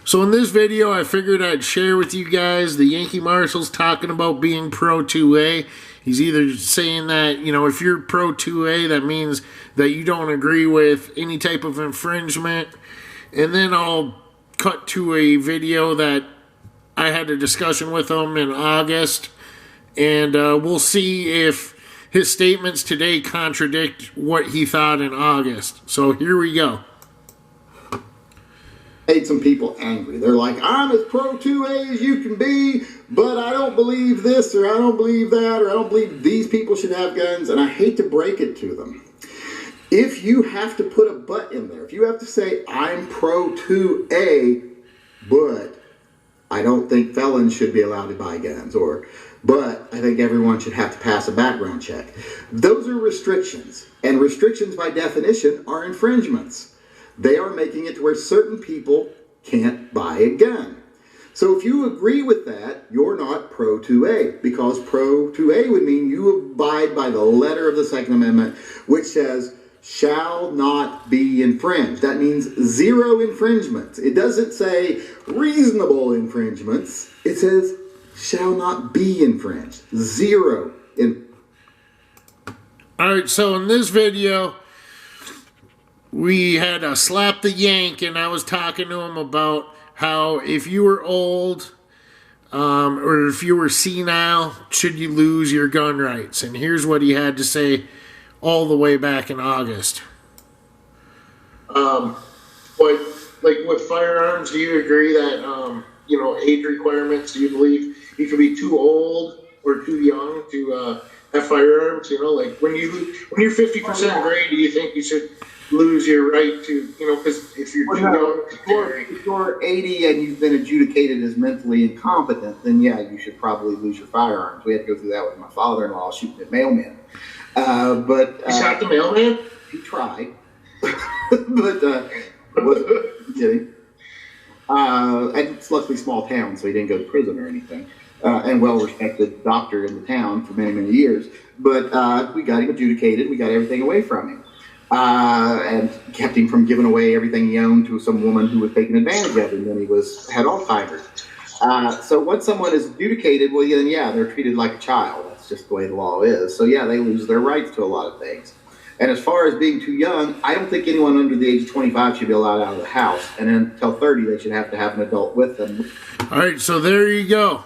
So in this video, I figured I'd share with you guys the Yankee Marshal's talking about being pro 2A. He's either saying that, you know, if you're pro 2A, that means that you don't agree with any type of infringement. And then I'll cut to a video that I had a discussion with him in August. And we'll see if his statements today contradict what he thought in August. So here we go. Made some people angry. They're like, I'm as pro 2A as you can be, but I don't believe this, or I don't believe that, or I don't believe these people should have guns, and I hate to break it to them. If you have to put a but in there, if you have to say, I'm pro 2A, but I don't think felons should be allowed to buy guns, or but I think everyone should have to pass a background check. Those are restrictions, and restrictions by definition are infringements. They are making it to where certain people can't buy a gun. So if you agree with that, you're not pro 2A, because pro 2A would mean you abide by the letter of the Second Amendment, which says, shall not be infringed. That means zero infringements. It doesn't say reasonable infringements. It says shall not be infringed. Zero. All right, so in this video, we had a slap the yank, and I was talking to him about how if you were old or if you were senile, should you lose your gun rights? And here's what he had to say all the way back in August. But like with firearms, do you agree that age requirements? Do you believe you can be too old or too young to have firearms? You know, like when you're 50% gray, do you think you should lose your right to, because if you're too young, if you're 80 and you've been adjudicated as mentally incompetent, then yeah, you should probably lose your firearms. We had to go through that with my father-in-law shooting at mailmen. But he shot the mailman? He tried, but wasn't kidding. And it's luckily small town, so he didn't go to prison or anything. And well-respected doctor in the town for many, many years. But we got him adjudicated. We got everything away from him. And kept him from giving away everything he owned to some woman who was taking advantage of him when he had Alzheimer's. So once someone is adjudicated, well, then yeah, they're treated like a child. That's just the way the law is. So yeah, they lose their rights to a lot of things. And as far as being too young, I don't think anyone under the age of 25 should be allowed out of the house. And until 30, they should have to have an adult with them. All right, so there you go.